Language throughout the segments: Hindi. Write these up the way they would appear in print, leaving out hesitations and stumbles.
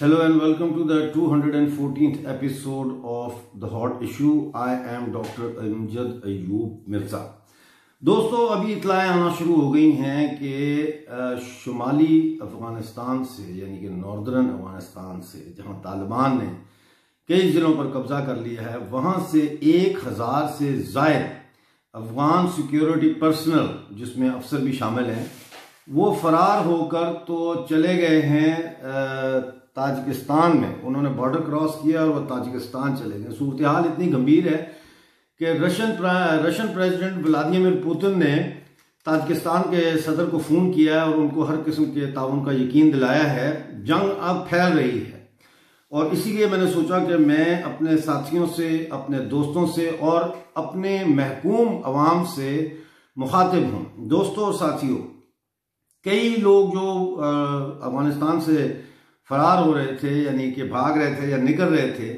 Hello and welcome to the 214th episode of The Hot Issue. I am Dr. Amjad Ayyub Mirza. दोस्तों, अभी इतलाएं आना शुरू हो गई हैं कि शुमाली अफगानिस्तान से यानी कि नॉर्दर्न अफगानिस्तान से जहां तालिबान ने कई जिलों पर कब्जा कर लिया है, वहां से 1000 से ज़ायद अफगान सिक्योरिटी पर्सनल, जिसमें अफसर भी शामिल हैं, वो फरार होकर तो चले गए हैं ताजिकिस्तान में। उन्होंने बॉर्डर क्रॉस किया और वो ताजिकिस्तान चले गए। सूरत हाल इतनी गंभीर है कि रशियन प्रेसिडेंट व्लादिमीर पुतिन ने ताजिकिस्तान के सदर को फ़ोन किया और उनको हर किस्म के ताउन का यकीन दिलाया है। जंग अब फैल रही है और इसीलिए मैंने सोचा कि मैं अपने साथियों से, अपने दोस्तों से और अपने महकूम अवाम से मुखातिब हूँ। दोस्तों और साथियों, कई लोग जो अफगानिस्तान से फरार हो रहे थे, यानी कि भाग रहे थे या निकल रहे थे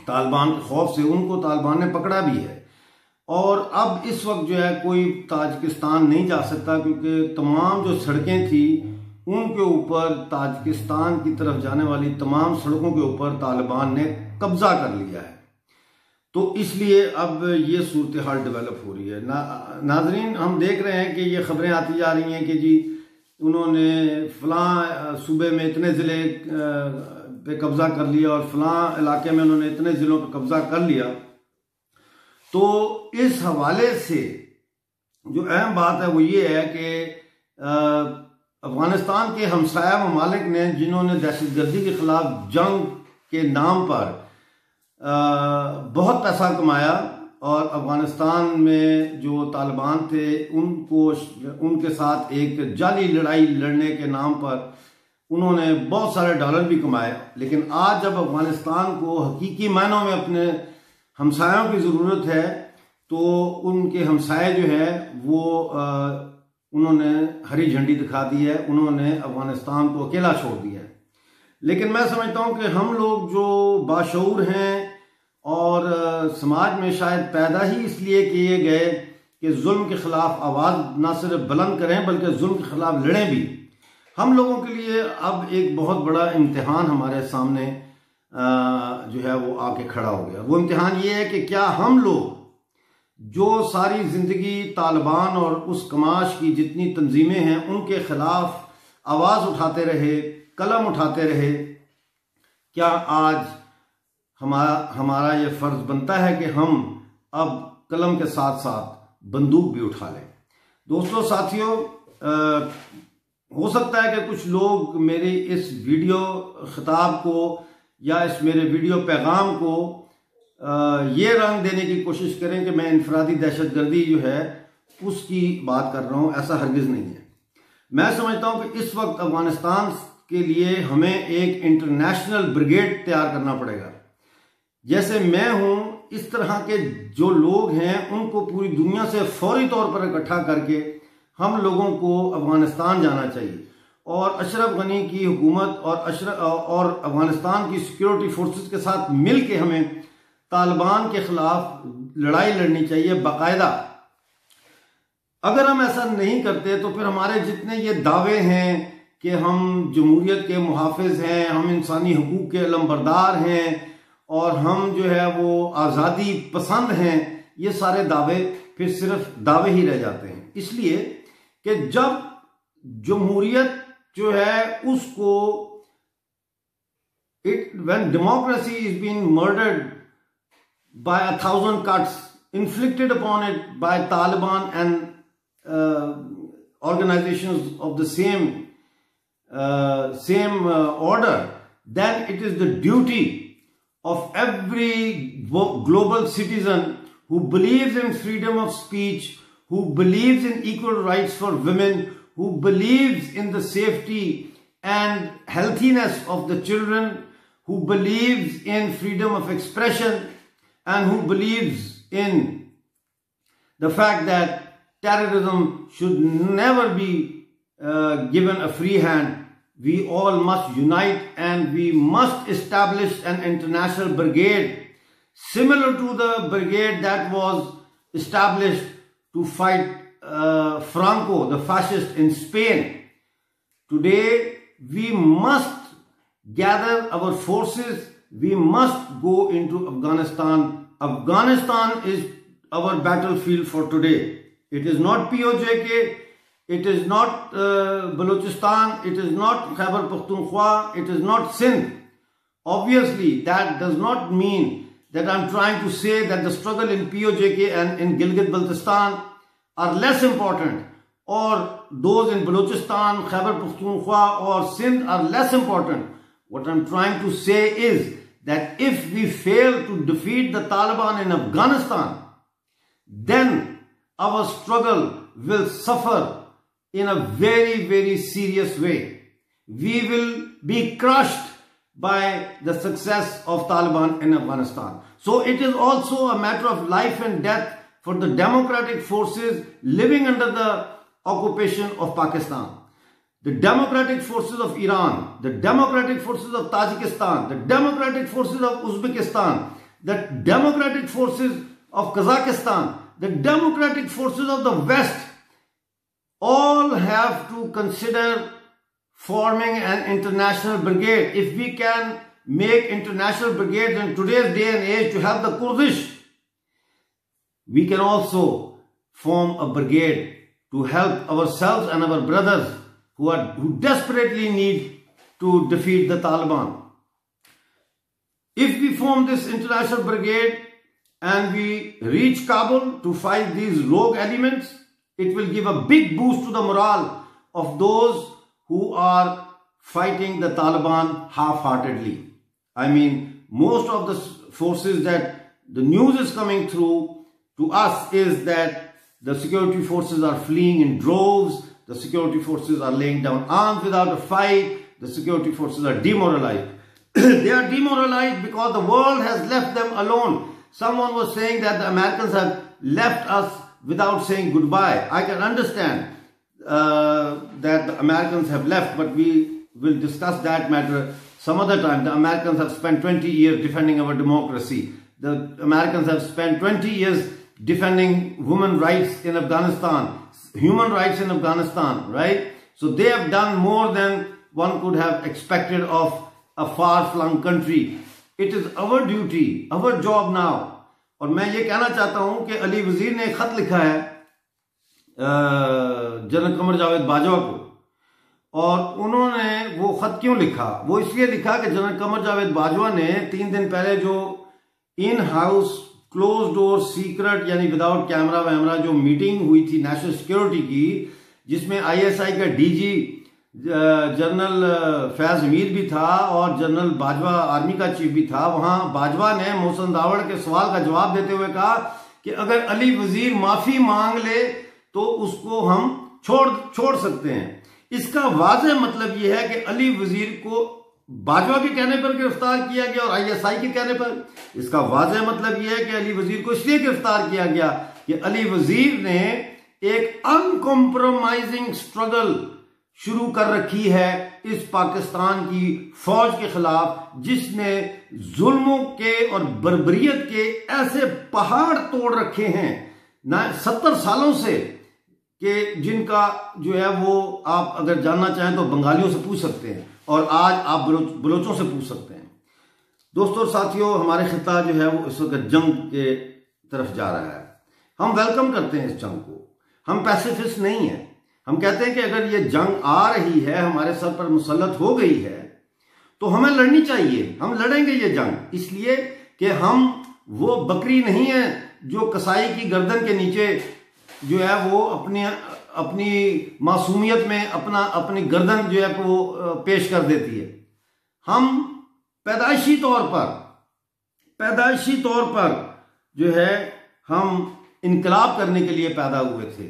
तालिबान के खौफ से, उनको तालिबान ने पकड़ा भी है। और अब इस वक्त जो है कोई ताजिकिस्तान नहीं जा सकता, क्योंकि तमाम जो सड़कें थी उनके ऊपर, ताजिकिस्तान की तरफ जाने वाली तमाम सड़कों के ऊपर तालिबान ने कब्जा कर लिया है। तो इसलिए अब ये सूरत हाल डेवलप हो रही है। नाजरीन, हम देख रहे हैं कि ये खबरें आती जा रही हैं कि जी उन्होंने फलां सूबे में इतने ज़िले पे कब्जा कर लिया और फलां इलाके में उन्होंने इतने ज़िलों पे कब्जा कर लिया। तो इस हवाले से जो अहम बात है वो ये है कि अफगानिस्तान के हमसाया ममालिक ने, जिन्होंने दहशतगर्दी के खिलाफ जंग के नाम पर बहुत पैसा कमाया और अफगानिस्तान में जो तालिबान थे उनके साथ एक जाली लड़ाई लड़ने के नाम पर उन्होंने बहुत सारे डॉलर भी कमाए, लेकिन आज जब अफगानिस्तान को हकीकी मायनों में अपने हमसायों की ज़रूरत है तो उनके हमसाये जो है वो उन्होंने हरी झंडी दिखा दी है, उन्होंने अफगानिस्तान को अकेला छोड़ दिया है। लेकिन मैं समझता हूँ कि हम लोग जो बाशऊर हैं और समाज में शायद पैदा ही इसलिए किए गए कि जुल्म के खिलाफ आवाज़ ना सिर्फ बुलंद करें बल्कि जुल्म के खिलाफ लड़ें भी, हम लोगों के लिए अब एक बहुत बड़ा इम्तिहान हमारे सामने जो है वो आके खड़ा हो गया। वो इम्तिहान ये है कि क्या हम लोग जो सारी ज़िंदगी तालिबान और उस कमाश की जितनी तंजीमें हैं उनके खिलाफ आवाज़ उठाते रहे, कलम उठाते रहे, क्या आज हमारा ये फ़र्ज़ बनता है कि हम अब कलम के साथ साथ बंदूक भी उठा लें। दोस्तों साथियों, हो सकता है कि कुछ लोग मेरी इस वीडियो खिताब को या इस मेरे वीडियो पैगाम को ये रंग देने की कोशिश करें कि मैं इनफरादी दहशतगर्दी जो है उसकी बात कर रहा हूँ। ऐसा हरगिज़ नहीं है। मैं समझता हूँ कि इस वक्त अफगानिस्तान के लिए हमें एक इंटरनेशनल ब्रिगेड तैयार करना पड़ेगा। जैसे मैं हूं, इस तरह के जो लोग हैं उनको पूरी दुनिया से फौरी तौर पर इकट्ठा करके हम लोगों को अफगानिस्तान जाना चाहिए और अशरफ गनी की हुकूमत और अफगानिस्तान की सिक्योरिटी फोर्सेस के साथ मिल के हमें तालिबान के खिलाफ लड़ाई लड़नी चाहिए बाकायदा। अगर हम ऐसा नहीं करते तो फिर हमारे जितने ये दावे हैं कि हम जमहूरियत के मुहाफिज हैं, हम इंसानी हकूक के अलमबरदार हैं और हम जो है वो आज़ादी पसंद हैं, ये सारे दावे फिर सिर्फ दावे ही रह जाते हैं। इसलिए कि जब जमहूरियत जो है उसको when democracy is being murdered by 1,000 cuts inflicted upon it by Taliban and organizations of the same order, then it is the duty of every global citizen who believes in freedom of speech, who believes in equal rights for women, who believes in the safety and healthiness of the children, who believes in freedom of expression, and who believes in the fact that terrorism should never be given a free hand. We all must unite and we must establish an international brigade similar to the brigade that was established to fight Franco, the fascist in Spain. Today, we must gather our forces. We must go into Afghanistan. Afghanistan is our battlefield for today. It is not POJK. It is not Balochistan. It is not Khyber Pakhtunkhwa. It is not Sindh. Obviously, that does not mean that I'm trying to say that the struggle in POJK and in Gilgit-Baltistan are less important, or those in Balochistan, Khyber Pakhtunkhwa or Sindh are less important. What I'm trying to say is that if we fail to defeat the Taliban in Afghanistan, then our struggle will suffer in a very, very serious way. We will be crushed by the success of Taliban in Afghanistan. So it is also a matter of life and death for the democratic forces living under the occupation of Pakistan. The democratic forces of Iran, the democratic forces of Tajikistan, the democratic forces of Uzbekistan, the democratic forces of Kazakhstan, the democratic forces of the West, all have to consider forming an international brigade. If we can make international brigades in today's day and age to help the Kurdish, we can also form a brigade to help ourselves and our brothers who desperately need to defeat the Taliban. If we form this international brigade and we reach Kabul to fight these rogue elements, it will give a big boost to the morale of those who are fighting the Taliban half-heartedly. I mean, most of the forces that the news is coming through to us is that the security forces are fleeing in droves, the security forces are laying down arms without a fight, the security forces are demoralized. They are demoralized because the world has left them alone. Someone was saying that the Americans have left us without saying goodbye. I can understand that the Americans have left, but we will discuss that matter some other time. The Americans have spent 20 years defending our democracy. The Americans have spent 20 years defending women's rights in Afghanistan, human rights in Afghanistan, right? So they have done more than one could have expected of a far-flung country. It is our duty, our job now. और मैं ये कहना चाहता हूं कि अली वजीर ने एक खत लिखा है जनरल कमर जावेद बाजवा को, और उन्होंने वो खत क्यों लिखा? वो इसलिए लिखा कि जनरल कमर जावेद बाजवा ने 3 दिन पहले जो in house close door secret यानी विदाउट कैमरा वैमरा जो मीटिंग हुई थी नेशनल सिक्योरिटी की, जिसमें आईएसआई का डीजी जनरल फैज हमीद भी था और जनरल बाजवा आर्मी का चीफ भी था, वहां बाजवा ने मोहसिन दावड़ के सवाल का जवाब देते हुए कहा कि अगर अली वजीर माफी मांग ले तो उसको हम छोड़ सकते हैं। इसका वाज़ेह मतलब यह है कि अली वजीर को बाजवा के कहने पर गिरफ्तार किया गया और आईएसआई के कहने पर। इसका वाज़ेह मतलब यह है कि अली वजीर को इसलिए गिरफ्तार किया गया कि अली वजीर ने एक अनकॉम्प्रोमाइजिंग स्ट्रगल शुरू कर रखी है इस पाकिस्तान की फौज के खिलाफ, जिसने जुल्मों के और बर्बरियत के ऐसे पहाड़ तोड़ रखे हैं 70 सालों से कि जिनका जो है वो आप अगर जानना चाहें तो बंगालियों से पूछ सकते हैं और आज आप बलोचों से पूछ सकते हैं। दोस्तों और साथियों, हमारे खिता जो है वो इस वक्त जंग के तरफ जा रहा है। हम वेलकम करते हैं इस जंग को, हम पैसिफिस्ट नहीं हैं। हम कहते हैं कि अगर ये जंग आ रही है, हमारे सर पर मुसल्लत हो गई है, तो हमें लड़नी चाहिए। हम लड़ेंगे ये जंग, इसलिए कि हम वो बकरी नहीं है जो कसाई की गर्दन के नीचे जो है वो अपनी मासूमियत में अपनी गर्दन जो है वो पेश कर देती है। हम पैदाइशी तौर पर जो है हम इनकलाब करने के लिए पैदा हुए थे।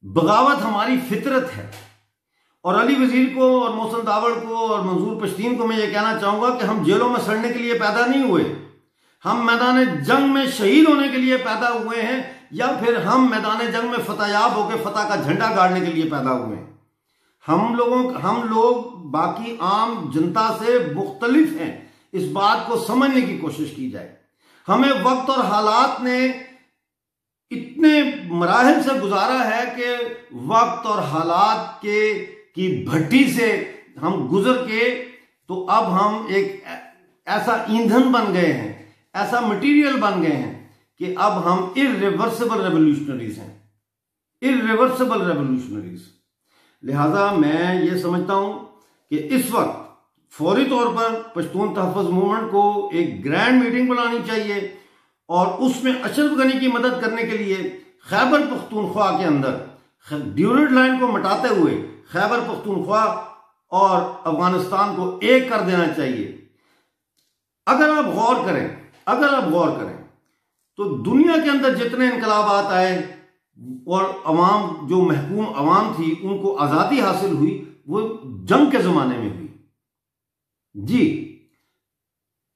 बगावत हमारी फितरत है। और अली वजीर को और मोहसिन दावड़ को और मंजूर पश्तीन को मैं ये कहना चाहूंगा कि हम जेलों में सड़ने के लिए पैदा नहीं हुए, हम मैदान जंग में शहीद होने के लिए पैदा हुए हैं, या फिर हम मैदान जंग में फतेहयाब होकर फतह का झंडा गाड़ने के लिए पैदा हुए हैं। हम लोग बाकी आम जनता से मुख्तलिफ हैं। इस बात को समझने की कोशिश की जाए। हमें वक्त और हालात ने इतने मराहिल से गुजारा है कि वक्त और हालात की भट्टी से हम गुजर के तो अब हम एक ऐसा ईंधन बन गए हैं, ऐसा मटेरियल बन गए हैं कि अब हम इर्रिवर्सिबल रेवोल्यूशनरीज हैं, इर्रिवर्सिबल रेवोल्यूशनरीज। लिहाजा मैं ये समझता हूं कि इस वक्त फौरी तौर पर पश्तून तहफ़्फ़ुज़ मूवमेंट को एक ग्रैंड मीटिंग बुलानी चाहिए और उसमें अशरफ गनी की मदद करने के लिए खैबर पख्तूनख्वा के अंदर ड्यूरेड लाइन को मिटाते हुए खैबर पख्तूनख्वा और अफगानिस्तान को एक कर देना चाहिए। अगर आप गौर करें तो दुनिया के अंदर जितने इनकलाबात आए और अवाम जो महकूम अवाम थी उनको आजादी हासिल हुई, वो जंग के जमाने में हुई। जी,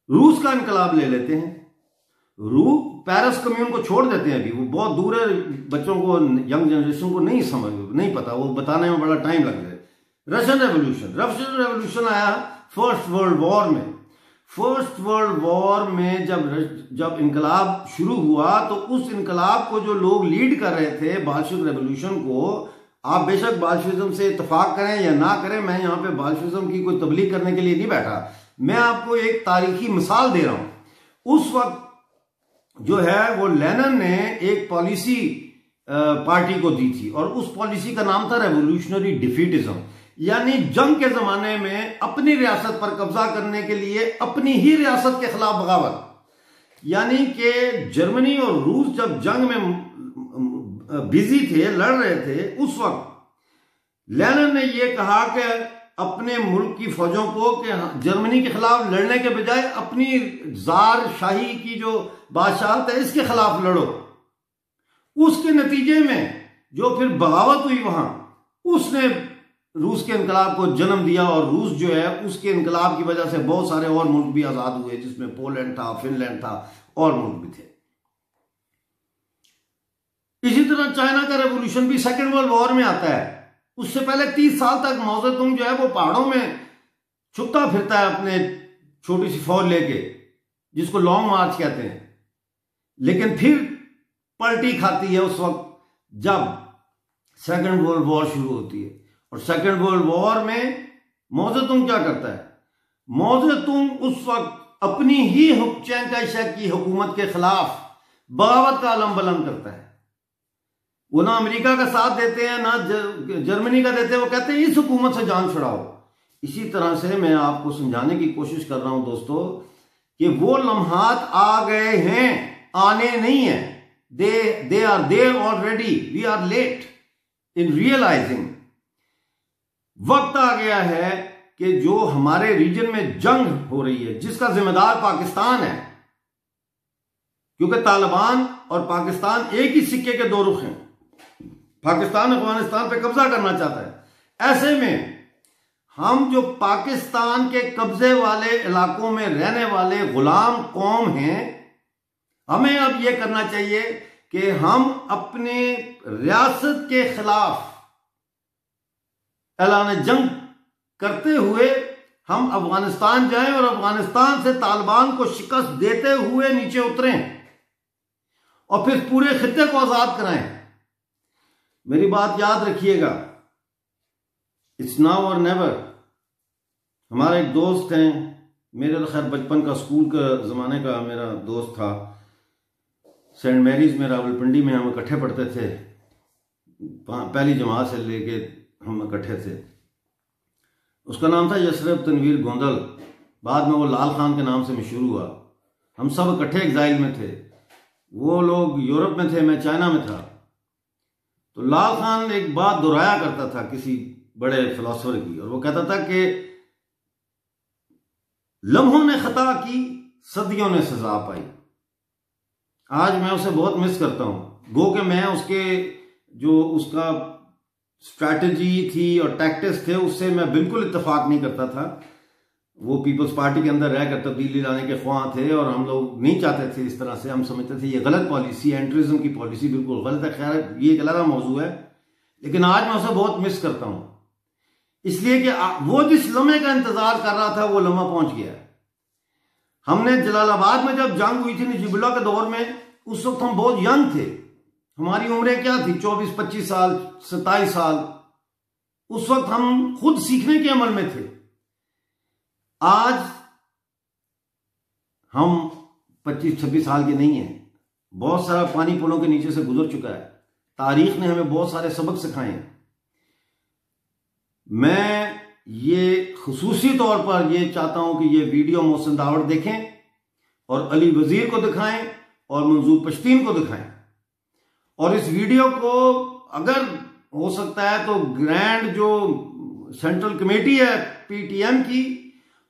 रूस का इनकलाब ले लेते हैं। पेरिस कम्यून को छोड़ देते हैं, अभी वो बहुत दूर है, बच्चों को, यंग जनरेशन को नहीं पता, वो बताने में बड़ा टाइम लग जाए। रशियन रेवोल्यूशन आया फर्स्ट वर्ल्ड वॉर में। फर्स्ट वर्ल्ड वॉर में जब इनकलाब शुरू हुआ तो उस इनकलाब को जो लोग लीड कर रहे थे, बाल्शिविक रेवोल्यूशन को, आप बेशक बाल्शिविज्म से इत्तेफाक करें या ना करें, मैं यहां पे बाल्शिविज्म की कोई तबलीग करने के लिए नहीं बैठा, मैं आपको एक तारीखी मिसाल दे रहा हूं। उस वक्त जो है वो लेनिन ने एक पॉलिसी पार्टी को दी थी और उस पॉलिसी का नाम था रेवोल्यूशनरी डिफीटिज्म, यानी जंग के जमाने में अपनी रियासत पर कब्जा करने के लिए अपनी ही रियासत के खिलाफ बगावत। यानी कि जर्मनी और रूस जब जंग में बिजी थे, लड़ रहे थे, उस वक्त लेनिन ने यह कहा कि अपने मुल्क की फौजों को कि जर्मनी के खिलाफ लड़ने के बजाय अपनी जार शाही की जो बादशाहत है इसके खिलाफ लड़ो। उसके नतीजे में जो फिर बगावत हुई वहां, उसने रूस के इनकलाब को जन्म दिया और रूस जो है उसके इनकलाब की वजह से बहुत सारे और मुल्क भी आजाद हुए, जिसमें पोलैंड था, फिनलैंड था और मुल्क भी थे। इसी तरह चाइना का रेवोल्यूशन भी सेकेंड वर्ल्ड वॉर में आता है। उससे पहले 30 साल तक माओ जेडुंग जो है वो पहाड़ों में छुपता फिरता है अपने छोटी सी फौज लेके, जिसको लॉन्ग मार्च कहते हैं। लेकिन फिर पलटी खाती है उस वक्त जब सेकेंड वर्ल्ड वॉर शुरू होती है। और सेकेंड वर्ल्ड वॉर में माओ जेडुंग क्या करता है? माओ जेडुंग उस वक्त अपनी ही चियांग काई शेक की हुकूमत के खिलाफ बगावत का आलम बुलंद करता है। वो ना अमेरिका का साथ देते हैं, ना जर्मनी का देते हैं, वो कहते हैं इस हुकूमत से जान छुड़ाओ। इसी तरह से मैं आपको समझाने की कोशिश कर रहा हूं दोस्तों कि वो लम्हात आ गए हैं, आने नहीं है। They are there already, we are late in realising. वक्त आ गया है कि जो हमारे रीजन में जंग हो रही है, जिसका जिम्मेदार पाकिस्तान है, क्योंकि तालिबान और पाकिस्तान एक ही सिक्के के दो रुख हैं। पाकिस्तान अफगानिस्तान पे कब्जा करना चाहता है। ऐसे में हम जो पाकिस्तान के कब्जे वाले इलाकों में रहने वाले गुलाम कौम हैं, हमें अब यह करना चाहिए कि हम अपने रियासत के खिलाफ ऐलान जंग करते हुए हम अफगानिस्तान जाएं और अफगानिस्तान से तालिबान को शिकस्त देते हुए नीचे उतरें और फिर पूरे खित्ते को आजाद कराएं। मेरी बात याद रखिएगा, इट्स नाउ और नेवर। हमारे एक दोस्त हैं, मेरे खैर बचपन का, स्कूल का जमाने का मेरा दोस्त था, सेंट मैरीज में रावलपिंडी में हम इकट्ठे पढ़ते थे, पहली जमात से लेके हम इकट्ठे थे। उसका नाम था यशरफ तनवीर गोंदल, बाद में वो लाल खान के नाम से मशहूर हुआ। हम सब इकट्ठे एग्जाइल में थे, वो लोग यूरोप में थे, मैं चाइना में था। तो लाल खान एक बात दोहराया करता था किसी बड़े फिलोसोफर की, और वो कहता था कि लम्हों ने खता की, सदियों ने सजा पाई। आज मैं उसे बहुत मिस करता हूं, गो कि मैं उसके जो उसका स्ट्रैटेजी थी और टैक्टिक्स थे उससे मैं बिल्कुल इत्तेफाक नहीं करता था। वो पीपल्स पार्टी के अंदर रहकर तब्दीली लाने के ख्वाह थे और हम लोग नहीं चाहते थे इस तरह से। हम समझते थे ये गलत पॉलिसी है, एंट्रिज्म की पॉलिसी बिल्कुल गलत है। खैर ये एक अलग मौजू है, लेकिन आज मैं उसे बहुत मिस करता हूं, इसलिए कि वो जिस लम्हे का इंतजार कर रहा था वो लम्हा पहुंच गया। हमने जलालाबाद में जब जंग हुई थी नजीबुल्लाह के दौर में, उस वक्त हम बहुत यंग थे, हमारी उम्रें क्या थी, 24-25 साल, 27 साल। उस वक्त हम खुद सीखने के अमल में थे। आज हम 25-26 साल के नहीं हैं, बहुत सारा पानी पुलों के नीचे से गुजर चुका है। तारीख ने हमें बहुत सारे सबक सिखाए हैं। मैं ये खुसूसी तौर पर ये चाहता हूं कि ये वीडियो मोहसिन दावड़ देखें और अली वजीर को दिखाएं और मंजूर पश्तीन को दिखाएं, और इस वीडियो को अगर हो सकता है तो ग्रैंड जो सेंट्रल कमेटी है पीटीएम की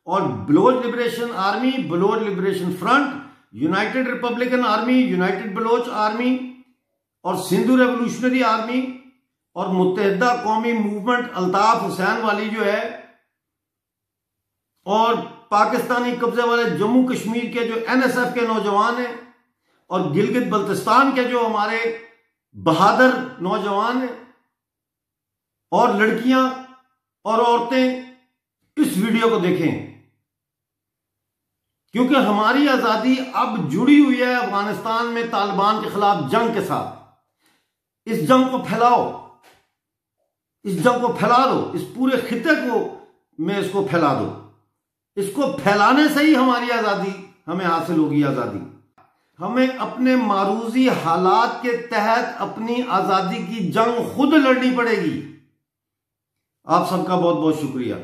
और Baloch Liberation Army, Baloch Liberation Front, United Republican Army, United Baloch Army और सिंधु रेवोल्यूशनरी आर्मी और मुत्तहिदा कौमी मूवमेंट अल्ताफ हुसैन वाली जो है, और पाकिस्तानी कब्जे वाले जम्मू कश्मीर के जो एनएसएफ के नौजवान हैं और गिलगित बल्तिस्तान के जो हमारे बहादुर नौजवान हैं और लड़कियां और औरतें इस वीडियो को देखें, क्योंकि हमारी आजादी अब जुड़ी हुई है अफगानिस्तान में तालिबान के खिलाफ जंग के साथ। इस जंग को फैलाओ, इस जंग को फैला दो, इस पूरे खिते को में इसको फैला दो। इसको फैलाने से ही हमारी आजादी हमें हासिल होगी। आजादी हमें अपने मारूजी हालात के तहत अपनी आजादी की जंग खुद लड़नी पड़ेगी। आप सबका बहुत बहुत शुक्रिया।